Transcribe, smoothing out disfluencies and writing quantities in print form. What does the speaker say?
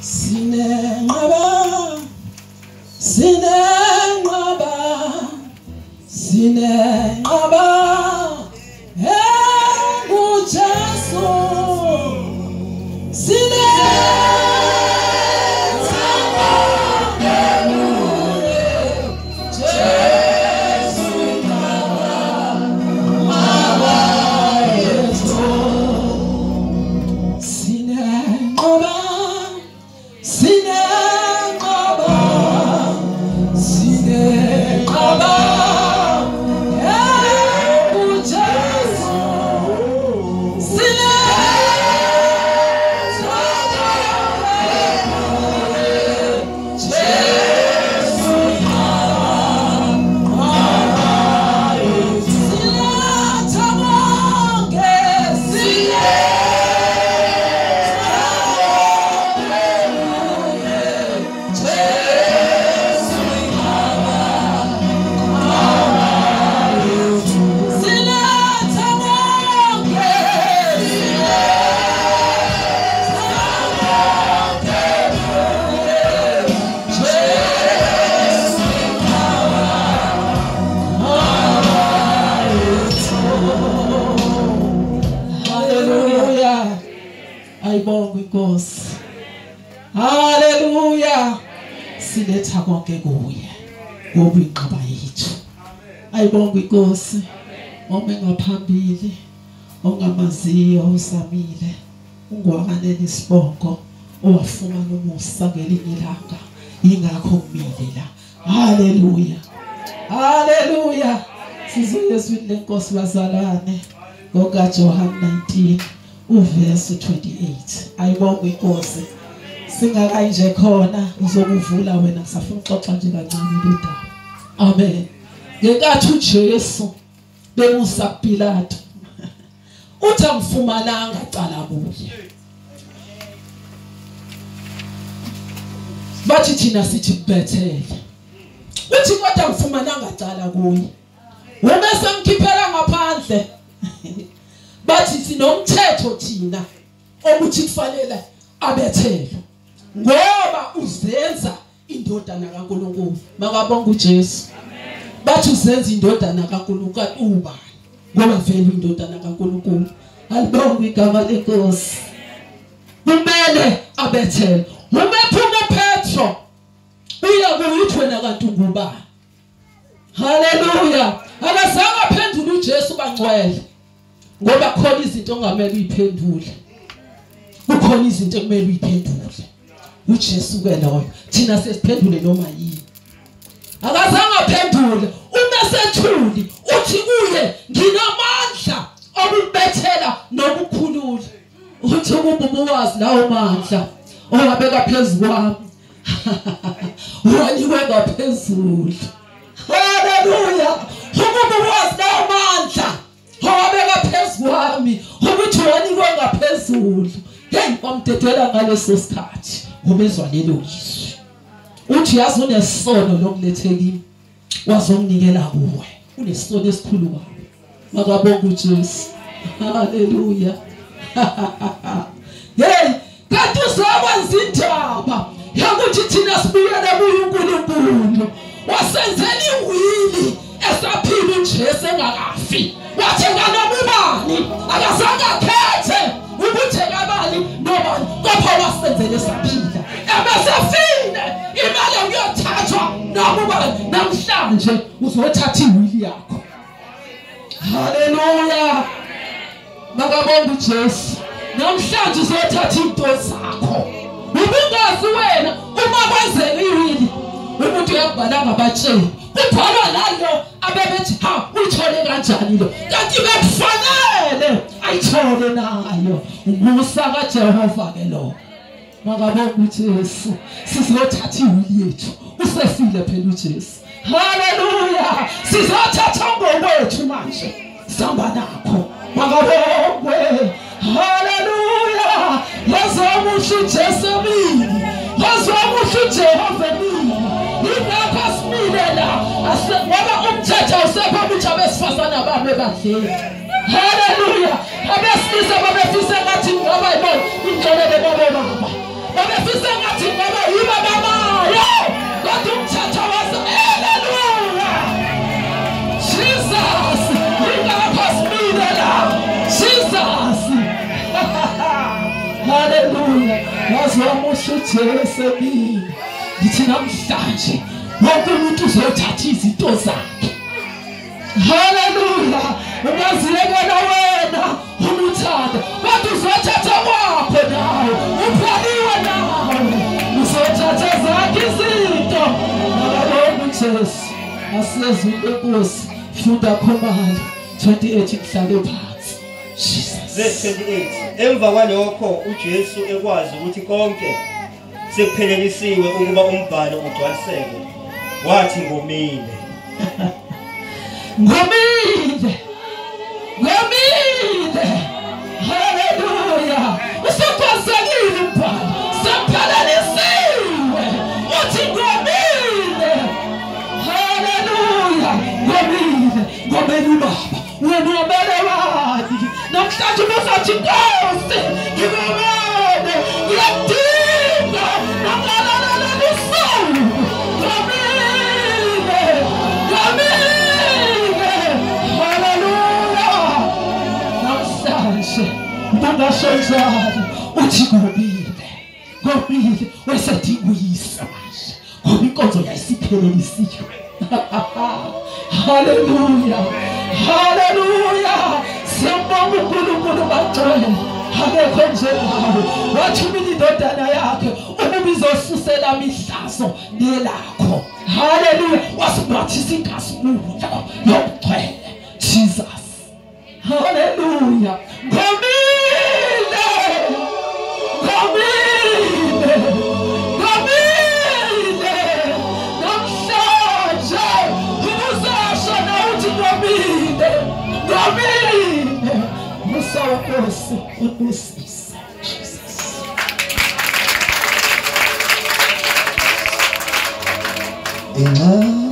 Sinengaba, sinengaba, sinengaba, Jesu, Hallelujah. Siletha konke kuye. Ngoba inqaba yethu. Ayibonga inkosi. Ome ngaphambili. Ongamaziyo usamile. Ungwakanele isibongo. Owafumana umusa ngelinye ilanga. Ingakho kumile la. Hallelujah. Hallelujah. Sizuyezwini lenkosi bazalwane. Ngoka John 19 uverse 28. Ayibonga inkosi. Singakayi nje khona uzokuvula wena kusafuna uxoxa nje kancane indaba. Amen. Ngenkathi uJesu bemusa kuPilato uthi amfumananga cala kuye. Bathi thina sithi Bethel. Uthi kodwa amfumananga cala kuye. Wemese mkhiphela ngaphandle. Bathi sinomthetho thina omuthi kufanele abethelwe. Ngoba uzenza indodana kaNkulunkulu. Makabonga uJesu. Bathi uzenza indodana kaNkulunkulu ubani? Ngoba vele indodana kaNkulunkulu. Alibonga igama lenkosi. Kumele abethelwe. Umephuma uPetro uya kuyithi wena kanti ungubani? Hallelujah. Akazange aphendule uJesu bangcwele. Ngoba khona izinto ongamele uyiphendule. Kukhona izinto ekumele uyiphendule. uJesu ke loyo thina sesiphendule noma yini. Akazange aphendule umesethuli uthi kuye nginamandla okubethela nokukhulula. Uthi ukubuwazi lawo mandla owabeka phezulu kwami. Waniwe ngaphezulu. Hallelujah. Ukubuwazi lawo mandla owabeka phezulu kwami ukuthi waniwe ngaphezulu. Hey, wamdedela ngaleso sikhathi. Ubezwa lelo izwi. Uthi yazi unesono lokulethe kimi. Wazonginikela kuwe. Unesono esikhulu kwawe. Makabonga uJesu. Hallelujah. Hey, kanti uzokwenza indaba yokuthi thina sibuyele kuNkulunkulu. Wasenzela iwili esaphila uJesu engakafi. Wathi nganobani akazange akhethe ukuthi kabani nobani kodwa wasenzele saphila. Ebesefile imali uyothathwa nobani namhlanje uzothatha iwili yakho. Hallelujah. Makabonga uJesu. Namhlanje uzothatha into zakho. Ubungazi wena uma kwenzeka iwili umuntu uyabhala ngabatsheni. Kubhalwa nalo abebethi ha uthole kanjani lo. Kanti bekufanele ayithole nayo. Umusa kaJehova ke lo. Makabonga uJesu. Sizothatha iwili yethu. Usefile phela uJesu. Hallelujah. Sizothatha ngokwethu manje. Samba nakho. Makabongwe. Hallelujah. Yazomusha uJesu mina. Yazomusha uJehova mina. Ingakho simile la. Ngoba umthetho usephuma ukuthi abesifazana babe badle. Hallelujah. Abesilisa babefisa ngathi ngoba yibona ingcwele babo baba. Babefisa ngathi wazomusha uJesu kimi. Ngithi namhlanje wonke umuntu uzothatha izinto zakhe. Haleluya. Ungaziyekela wena umuthanda, kodwa uzothatha kwakho nawe. Uphaliwe nawe. Uzothatha zakhe izinto. Ngalokho uJesu asezwe inkosi. Funda Khomalo 28 kuhlale phansi. Jesus. Verse 28. Emva kwalokho uJesu ekwazi ukuthi konke sekuphelelisiwe ukuba umbhalo ugcwaliseke, wathi ngomile. Ngomile. Ngomile. Haleluya. Usekwazekile umbhalo. Sephelelisiwe. Uthi ngomile. Haleluya. Ngomile. Ngomile ubaba. Wena ubele wadi. Namhlanje uzathi Nkosi, ngibone. Ngiyadinga. Nangalalala lusuku. Ngomile. Ngomile. Haleluya. Namhlanje ungasho njalo. Uthi ngomile. Ngomile. Wesethi uyisa manje. Ngoba inkonzo yayisiphelelisiwe. Haleluya. Haleluya. Siyambonga uNkulunkulu bangcwele. Akekho njengawe. Wathumela indodana yakhe ukuba izosusela imihlazo nelakho. Haleluya. Wasibathisa inkazimulo yokugcwele. Jesus. Haleluya. Ngomile. Ngomile. Ngomile. Namhlanje uzasho na uthi ngomile. Ngomile. Musa wenkosi uNkosisa. Jesus. Amen.